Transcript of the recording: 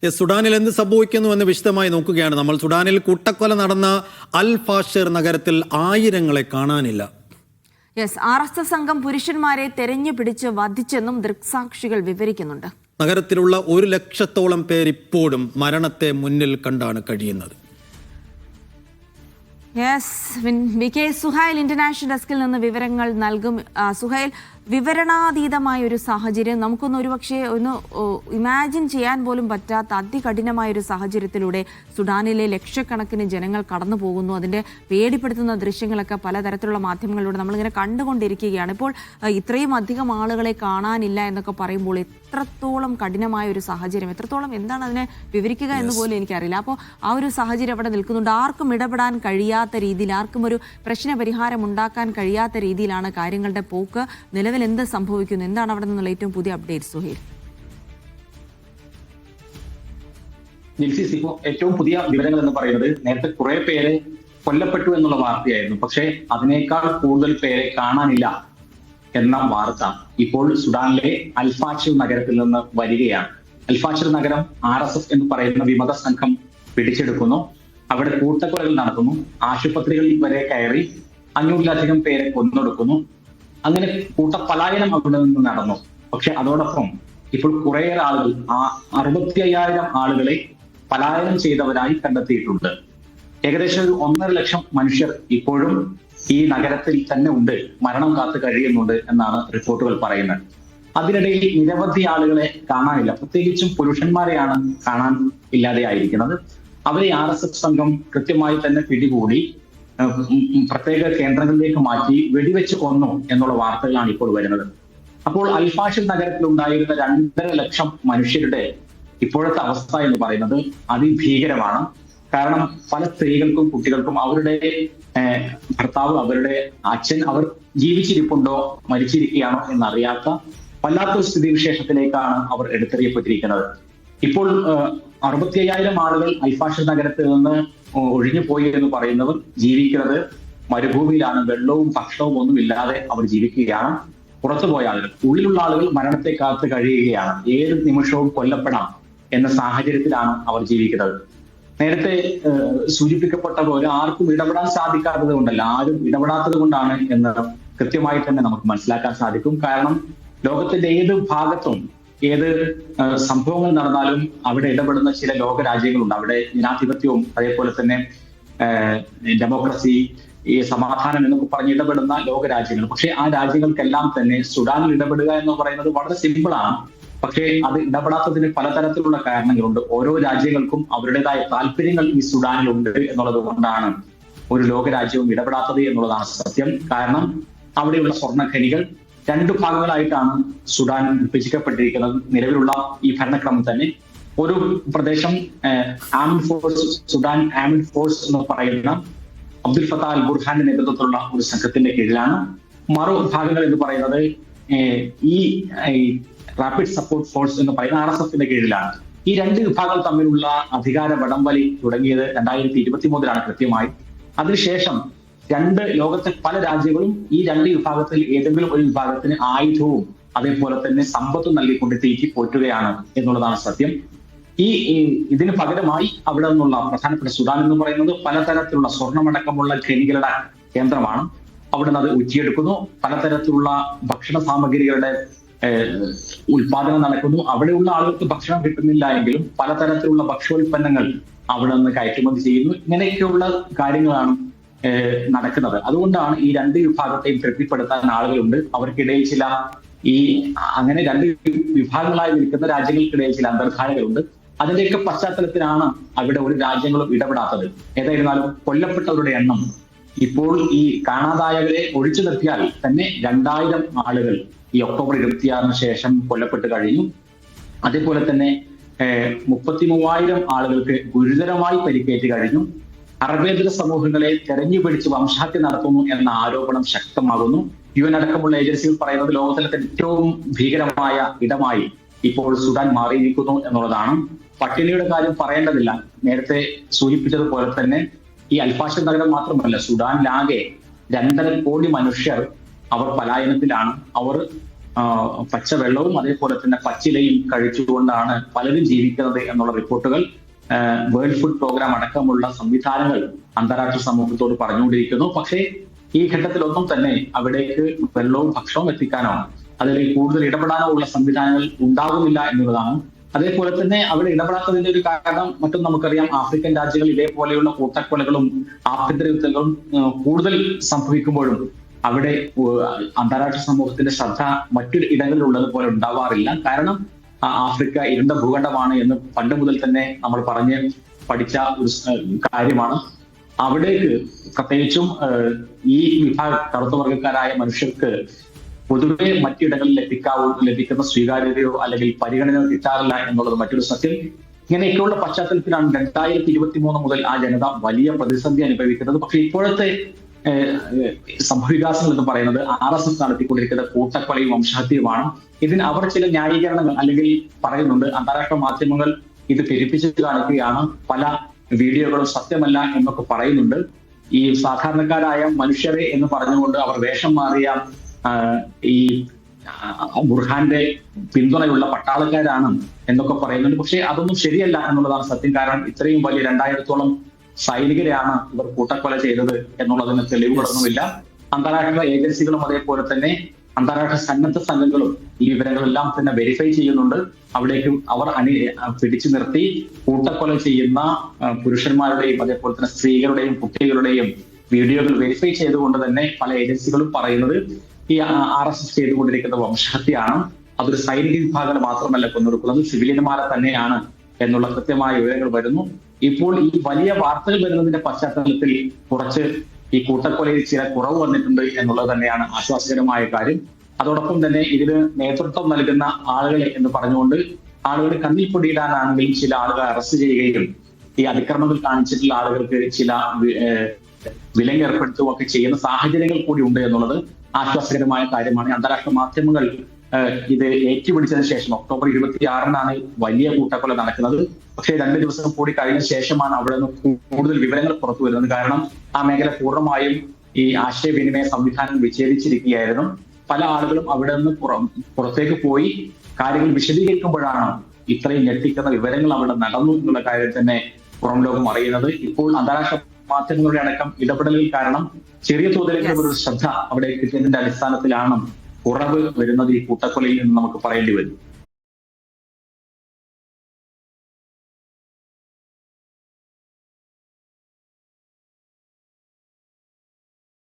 സുഡാനിൽ എന്ത് സംഭവിക്കുന്നുവെന്ന് വിശദമായി നോക്കുകയാണ് നമ്മൾ. സുഡാനിൽ കൂട്ടക്കൊല നടന്ന അൽ ഫാഷിർ നഗരത്തിൽ ആയിരങ്ങളെ കാണാനില്ല. RSF സംഘം പുരുഷന്മാരെ തെരഞ്ഞു പിടിച്ച് വധിച്ചെന്നും ദൃക്സാക്ഷികൾ വിവരിക്കുന്നുണ്ട്. നഗരത്തിലുള്ള 1 ലക്ഷത്തോളം പേർ ഇപ്പോഴും മരണത്തെ മുന്നിൽ കണ്ടാണ് കഴിയുന്നത്. സുഹൈൽ ഇന്റർനാഷണൽ ഡെസ്കിൽ നിന്ന് വിവരങ്ങൾ നൽകും. സുഹൈൽ, വിവരണാതീതമായ ഒരു സാഹചര്യം, നമുക്കൊന്ന് ഒരുപക്ഷെ ഒന്ന് ഇമാജിൻ ചെയ്യാൻ പോലും പറ്റാത്ത അതികഠിനമായ ഒരു സാഹചര്യത്തിലൂടെ സുഡാനിലെ ലക്ഷക്കണക്കിന് ജനങ്ങൾ കടന്നു പോകുന്നു. അതിൻ്റെ പേടിപ്പെടുത്തുന്ന ദൃശ്യങ്ങളൊക്കെ പലതരത്തിലുള്ള മാധ്യമങ്ങളിലൂടെ നമ്മളിങ്ങനെ കണ്ടുകൊണ്ടിരിക്കുകയാണ്. ഇപ്പോൾ ഇത്രയും അധികം ആളുകളെ കാണാനില്ല എന്നൊക്കെ പറയുമ്പോൾ എത്രത്തോളം കഠിനമായ ഒരു സാഹചര്യം, എത്രത്തോളം എന്താണ് അതിനെ വിവരിക്കുക എന്ന് പോലും എനിക്കറിയില്ല. അപ്പോൾ ആ ഒരു സാഹചര്യം അവിടെ നിൽക്കുന്നുണ്ട്. ആർക്കും ഇടപെടാൻ കഴിയാത്ത രീതിയിൽ, ആർക്കും ഒരു പ്രശ്ന പരിഹാരം ഉണ്ടാക്കാൻ കഴിയാത്ത രീതിയിലാണ് കാര്യങ്ങളുടെ പോക്ക്. നിലവിൽ എന്ത് സംഭവിക്കുന്നു, എന്താണ് അവിടെ നിന്നുള്ള ഏറ്റവും പുതിയ അപ്ഡേറ്റ് സുഹൈൽ? ഇപ്പോൾ ഏറ്റവും പുതിയ വിവരങ്ങൾ എന്ന് പറയുന്നത്, നേരത്തെ കുറെ പേര് കൊല്ലപ്പെട്ടു എന്നുള്ള വാർത്തയായിരുന്നു. പക്ഷേ അതിനേക്കാൾ കൂടുതൽ പേരെ കാണാനില്ല എന്ന വാർത്ത ഇപ്പോൾ സുഡാനിലെ അൽഫാഷിർ നഗരത്തിൽ നിന്ന് വരികയാണ്. അൽഫാഷിർ നഗരം RSF എന്ന് പറയുന്ന വിമത സംഘം പിടിച്ചെടുക്കുന്നു. അവിടെ കൂട്ടക്കൊലകൾ നടക്കുന്നു. ആശുപത്രികളിൽ വരെ കയറി 500-ലധികം പേരെ കൊന്നൊടുക്കുന്നു. അങ്ങനെ കൂട്ടപലായനം അവിടെ നിന്ന് നടന്നു. പക്ഷെ അതോടൊപ്പം ഇപ്പോൾ കുറേയേറെ ആളുകൾ, 65,000 ആളുകളെ പലായനം ചെയ്തവരായി കണ്ടെത്തിയിട്ടുണ്ട്. ഏകദേശം 1.5 ലക്ഷം മനുഷ്യർ ഇപ്പോഴും ഈ നഗരത്തിൽ തന്നെ ഉണ്ട്, മരണം കാത്ത് കഴിയുന്നുണ്ട് എന്നാണ് റിപ്പോർട്ടുകൾ പറയുന്നത്. അതിനിടയിൽ നിരവധി ആളുകളെ കാണാനില്ല, പ്രത്യേകിച്ചും പുരുഷന്മാരെയാണ് കാണാൻ ഇല്ലാതെയായിരിക്കുന്നത്. അവരെ RSF സംഘം കൃത്യമായി തന്നെ പിടികൂടി പ്രത്യേക കേന്ദ്രങ്ങളിലേക്ക് മാറ്റി വെടിവെച്ച് കൊന്നു എന്നുള്ള വാർത്തകളാണ് ഇപ്പോൾ വരുന്നത്. അപ്പോൾ അൽഫാഷിർ നഗരത്തിൽ ഉണ്ടായിരുന്ന 2.5 ലക്ഷം മനുഷ്യരുടെ ഇപ്പോഴത്തെ അവസ്ഥ എന്ന് പറയുന്നത് അതിഭീകരമാണ്. കാരണം പല സ്ത്രീകൾക്കും കുട്ടികൾക്കും അവരുടെ ഭർത്താവ്, അവരുടെ അച്ഛൻ, അവർ ജീവിച്ചിരിപ്പുണ്ടോ മരിച്ചിരിക്കുകയാണോ എന്നറിയാത്ത വല്ലാത്തൊരു സ്ഥിതിവിശേഷത്തിലേക്കാണ് അവർ എടുത്തെറിയപ്പെട്ടിരിക്കുന്നത്. ഇപ്പോൾ 65,000 ആളുകൾ അൽഫാഷിർ നഗരത്തിൽ നിന്ന് ഒഴിഞ്ഞു പോയി എന്ന് പറയുന്നവർ ജീവിക്കുന്നത് മരുഭൂമിയിലാണ്. വെള്ളവും ഭക്ഷണവും ഒന്നും ഇല്ലാതെ അവർ ജീവിക്കുകയാണ്. പുറത്തുപോയ ആളുകൾ, ഉള്ളിലുള്ള ആളുകൾ മരണത്തെ കാത്ത് കഴിയുകയാണ്. ഏത് നിമിഷവും കൊല്ലപ്പെടാം എന്ന സാഹചര്യത്തിലാണ് അവർ ജീവിക്കുന്നത്. നേരത്തെ സൂചിപ്പിക്കപ്പെട്ട പോലെ ആർക്കും ഇടപെടാൻ സാധിക്കാത്തത് കൊണ്ടല്ല, ആരും ഇടപെടാത്തത് കൊണ്ടാണ് എന്ന് കൃത്യമായി തന്നെ നമുക്ക് മനസ്സിലാക്കാൻ സാധിക്കും. കാരണം ലോകത്തിന്റെ ഏത് ഭാഗത്തും ഏത് സംഭവങ്ങൾ നടന്നാലും അവിടെ ഇടപെടുന്ന ചില ലോകരാജ്യങ്ങളുണ്ട്. അവിടെ ജനാധിപത്യവും അതേപോലെ തന്നെ ഡെമോക്രസി, ഈ സമാധാനം എന്നൊക്കെ പറഞ്ഞ് ഇടപെടുന്ന ലോകരാജ്യങ്ങൾ. പക്ഷെ ആ രാജ്യങ്ങൾക്കെല്ലാം തന്നെ സുഡാനിൽ ഇടപെടുക എന്ന് പറയുന്നത് വളരെ സിമ്പിളാണ്. പക്ഷേ അത് ഇടപെടാത്തതിന് പലതരത്തിലുള്ള കാരണങ്ങളുണ്ട്. ഓരോ രാജ്യങ്ങൾക്കും അവരുടേതായ താല്പര്യങ്ങൾ ഈ സുഡാനിലുണ്ട് എന്നുള്ളത് കൊണ്ടാണ് ഒരു ലോകരാജ്യവും ഇടപെടാത്തത് എന്നുള്ളതാണ് സത്യം. കാരണം അവിടെയുള്ള സ്വർണ്ണഖനികൾ 2 ഭാഗങ്ങളായിട്ടാണ് സുഡാൻ വിഭജിക്കപ്പെട്ടിരിക്കുന്നത്. നിലവിലുള്ള ഈ ഭരണക്രമം തന്നെ ഒരു പ്രദേശം armed force, Sudan armed force എന്ന് പറയുന്ന അബ്ദുൽ ഫത്താഹ് അൽ ബുർഹാന്റെ നേതൃത്വത്തിലുള്ള ഒരു സംഘത്തിന്റെ കീഴിലാണ്. മറുഭാഗങ്ങൾ എന്ന് പറയുന്നത് ഈ റാപ്പിഡ് സപ്പോർട്ട് ഫോഴ്സ് എന്ന് പറയുന്ന RSFന്റെ കീഴിലാണ്. ഈ 2 വിഭാഗങ്ങൾ തമ്മിലുള്ള അധികാര വടംവലി തുടങ്ങിയത് 2023 കൃത്യമായി. അതിനുശേഷം ലോകത്തെ പല രാജ്യങ്ങളും ഈ 2 വിഭാഗത്തിൽ ഏതെങ്കിലും ഒരു വിഭാഗത്തിന് ആയുധവും അതേപോലെ തന്നെ സമ്പത്തും നൽകിക്കൊണ്ട് തീറ്റി പോറ്റുകയാണ് എന്നുള്ളതാണ് സത്യം. ഇതിന് പകരമായി അവിടെ നിന്നുള്ള പ്രധാനപ്പെട്ട സുഡാൻ എന്ന് പറയുന്നത് പലതരത്തിലുള്ള സ്വർണ്ണമടക്കമുള്ള ഖനികളുടെ കേന്ദ്രമാണ്. അവിടെ നിന്ന് അത് ഊറ്റിയെടുക്കുന്നു. പലതരത്തിലുള്ള ഭക്ഷണ സാമഗ്രികളുടെ ഉൽപാദനം നടക്കുന്നു. അവിടെയുള്ള ആളുകൾക്ക് ഭക്ഷണം കിട്ടുന്നില്ല എങ്കിലും പലതരത്തിലുള്ള ഭക്ഷ്യോൽപ്പന്നങ്ങൾ അവിടെ നിന്ന് കയറ്റുമതി ചെയ്യുന്നു. ഇങ്ങനെയൊക്കെയുള്ള കാര്യങ്ങളാണ് നടക്കുന്നത്. അതുകൊണ്ടാണ് ഈ 2 വിഭാഗത്തെയും തൃപ്തിപ്പെടുത്താൻ ആളുകളുണ്ട്. അവർക്കിടയിൽ ചില അങ്ങനെ 2 വിഭാഗങ്ങളായി നിൽക്കുന്ന രാജ്യങ്ങൾക്കിടയിൽ ചില അന്തർധാരകളുണ്ട്. അതിന്റെയൊക്കെ പശ്ചാത്തലത്തിലാണ് അവിടെ ഒരു രാജ്യങ്ങളും ഇടപെടാത്തത്. ഏതായിരുന്നാലും കൊല്ലപ്പെട്ടവരുടെ എണ്ണം ഇപ്പോൾ ഈ കാണാതായവരെ ഒഴിച്ചു നിർത്തിയാൽ തന്നെ 2000 ആളുകൾ ഈ ഒക്ടോബർ 26 ശേഷം കൊല്ലപ്പെട്ട് കഴിഞ്ഞു. അതേപോലെ തന്നെ 33,000 ആളുകൾക്ക് ഗുരുതരമായി പരിക്കേറ്റ് കഴിഞ്ഞു. അറബേതര സമൂഹങ്ങളെ തെരഞ്ഞുപിടിച്ച് വംശഹത്യ നടത്തുന്നു എന്ന ആരോപണം ശക്തമാകുന്നു. UN അടക്കമുള്ള ഏജൻസികൾ പറയുന്നത് ലോകത്തിലെ ഏറ്റവും ഭീകരമായ ഇടമായി ഇപ്പോൾ സുഡാൻ മാറിയിരിക്കുന്നു എന്നുള്ളതാണ്. പട്ടിണിയുടെ കാര്യം പറയേണ്ടതില്ല. നേരത്തെ സൂചിപ്പിച്ചതുപോലെ തന്നെ ഈ അൽഫാഷിർ നഗരം മാത്രമല്ല, സുഡാനിലാകെ 2.5 കോടി മനുഷ്യർ അവർ പലായനത്തിലാണ്. അവർ പച്ചവെള്ളവും അതേപോലെ തന്നെ പച്ചിലയും കഴിച്ചുകൊണ്ടാണ് പലരും ജീവിക്കുന്നത് എന്നുള്ള റിപ്പോർട്ടുകൾ വേൾഡ് ഫുഡ് പ്രോഗ്രാം അടക്കമുള്ള സംവിധാനങ്ങൾ അന്താരാഷ്ട്ര സമൂഹത്തോട് പറഞ്ഞുകൊണ്ടിരിക്കുന്നു. പക്ഷേ ഈ ഘട്ടത്തിലൊന്നും തന്നെ അവിടേക്ക് വെള്ളവും ഭക്ഷണവും എത്തിക്കാനോ അതിൽ കൂടുതൽ ഇടപെടാനോ ഉള്ള സംവിധാനങ്ങൾ ഉണ്ടാകുന്നില്ല എന്നുള്ളതാണ്. അതേപോലെ തന്നെ അവിടെ ഇടപെടാത്തതിന്റെ ഒരു കാരണം മറ്റും നമുക്കറിയാം. ആഫ്രിക്കൻ രാജ്യങ്ങൾ ഇതേപോലെയുള്ള കൂട്ടക്കൊലകളും ആഭ്യന്തര യുദ്ധങ്ങളും കൂടുതൽ സംഭവിക്കുമ്പോഴും അവിടെ അന്താരാഷ്ട്ര സമൂഹത്തിന്റെ ശ്രദ്ധ മറ്റു ഇടങ്ങളിലുള്ളതുപോലെ ഉണ്ടാവാറില്ല. കാരണം ആഫ്രിക്ക ഇരുണ്ട ഭൂഖണ്ഡമാണ് എന്ന് പണ്ട് മുതൽ തന്നെ നമ്മൾ പഠിച്ച ഒരു കാര്യമാണ്. അവിടേക്ക് പ്രത്യേകിച്ചും ഈ കറുത്ത വർഗ്ഗക്കാരായ മനുഷ്യർക്ക് പൊതുവെ മറ്റിടങ്ങളിൽ ലഭിക്കുന്ന സ്വീകാര്യതയോ അല്ലെങ്കിൽ പരിഗണനയോ കിട്ടാറില്ല എന്നുള്ളത് മറ്റൊരു സത്യം. ഇങ്ങനെയൊക്കെയുള്ള പശ്ചാത്തലത്തിലാണ് 2023 മുതൽ ആ ജനത വലിയ പ്രതിസന്ധി അനുഭവിക്കുന്നത്. പക്ഷെ ഇപ്പോഴത്തെ സംഭവവികാസങ്ങൾ എന്ന് പറയുന്നത് RSS നടത്തിക്കൊണ്ടിരിക്കുന്ന കൂട്ടക്കൊലയും വംശഹത്യയുമാണ്. ഇതിന് അവർ ചില ന്യായീകരണങ്ങൾ അല്ലെങ്കിൽ പറയുന്നുണ്ട്. അന്താരാഷ്ട്ര മാധ്യമങ്ങൾ ഇത് പെരുപ്പിച്ച് കാണിക്കുകയാണ്, പല വീഡിയോകളും സത്യമല്ല എന്നൊക്കെ പറയുന്നുണ്ട്. ഈ സാധാരണക്കാരായ മനുഷ്യരെ എന്ന് പറഞ്ഞുകൊണ്ട് അവർ വേഷം മാറിയ ഈ ബുർഹാന്റെ പിന്തുണയുള്ള പട്ടാളക്കാരാണ് എന്നൊക്കെ പറയുന്നുണ്ട്. പക്ഷെ അതൊന്നും ശരിയല്ല എന്നുള്ളതാണ് സത്യം. കാരണം ഇത്രയും വലിയ 2000-ഓളം സൈനികരെയാണ് ഇവർ കൂട്ടക്കൊല ചെയ്തത് എന്നുള്ളതിന് തെളിവുകളൊന്നുമില്ല. അന്താരാഷ്ട്ര ഏജൻസികളും അതേപോലെ തന്നെ അന്താരാഷ്ട്ര സന്നദ്ധ സംഘങ്ങളും ഈ വിവരങ്ങളെല്ലാം തന്നെ വെരിഫൈ ചെയ്യുന്നുണ്ട്. അവിടേക്ക് അവർ പിടിച്ചു നിർത്തി കൂട്ടക്കൊല ചെയ്യുന്ന പുരുഷന്മാരുടെയും അതേപോലെ തന്നെ സ്ത്രീകളുടെയും കുട്ടികളുടെയും വീഡിയോകൾ വെരിഫൈ ചെയ്തുകൊണ്ട് തന്നെ പല ഏജൻസികളും പറയുന്നത് ഈ RSS ചെയ്തുകൊണ്ടിരിക്കുന്ന വംശഹത്യയാണ്. അതൊരു സൈനിക വിഭാഗങ്ങൾ മാത്രമല്ല കൊന്നൊടുക്കുന്നത്, സിവിലിയന്മാരെ തന്നെയാണ് എന്നുള്ള കൃത്യമായ വിവരങ്ങൾ വരുന്നു. ഇപ്പോൾ ഈ വലിയ വാർത്തകൾ വരുന്നതിന്റെ പശ്ചാത്തലത്തിൽ കുറച്ച് ഈ കൂട്ടക്കൊലയിൽ ചില കുറവ് വന്നിട്ടുണ്ട് എന്നുള്ളത് തന്നെയാണ് ആശ്വാസകരമായ കാര്യം. അതോടൊപ്പം തന്നെ ഇതിന് നേതൃത്വം നൽകുന്ന ആളുകളെ എന്ന് പറഞ്ഞുകൊണ്ട് ആളുകൾ കണ്ണിൽ പൊടിയിടാനാണെങ്കിലും ചില ആളുകളെ അറസ്റ്റ് ചെയ്യുകയും ഈ അതിക്രമങ്ങൾ കാണിച്ചിട്ടുള്ള ആളുകൾക്ക് ചില വിലങ്ങ് ഏർപ്പെടുത്തുകയൊക്കെ ചെയ്യുന്ന സാഹചര്യങ്ങൾ കൂടി ഉണ്ട് എന്നുള്ളത് ആശ്വാസകരമായ കാര്യമാണ്. അന്താരാഷ്ട്ര മാധ്യമങ്ങൾ ഇത് ഏറ്റുപിടിച്ചതിന് ശേഷം October 26-നാണ് വലിയ കൂട്ടക്കൊല നടക്കുന്നത്. പക്ഷേ 2 ദിവസം കൂടി കഴിഞ്ഞ ശേഷമാണ് അവിടെ നിന്ന് കൂടുതൽ വിവരങ്ങൾ പുറത്തു വരുന്നത്. കാരണം ആ മേഖല പൂർണ്ണമായും ഈ ആശയവിനിമയ സംവിധാനം വിച്ഛേദിച്ചിരിക്കുകയായിരുന്നു. പല ആളുകളും അവിടെ നിന്ന് പുറത്തേക്ക് പോയി കാര്യങ്ങൾ വിശദീകരിക്കുമ്പോഴാണ് ഇത്രയും ഞെട്ടിക്കുന്ന വിവരങ്ങൾ അവിടെ നടന്നു എന്നുള്ള കാര്യം തന്നെ പുറം ലോകം അറിയുന്നത്. ഇപ്പോൾ അന്താരാഷ്ട്ര മാധ്യമങ്ങളുടെ അടക്കം ഇടപെടലുകൾ കാരണം ചെറിയ തോതിലേക്ക് ഒരു ശ്രദ്ധ അവിടെ കിട്ടിയതിന്റെ അടിസ്ഥാനത്തിലാണ് കുറവ് വരുന്നത് ഈ കൂട്ടക്കൊലയിൽ നിന്ന് നമുക്ക് പറയേണ്ടി വരും.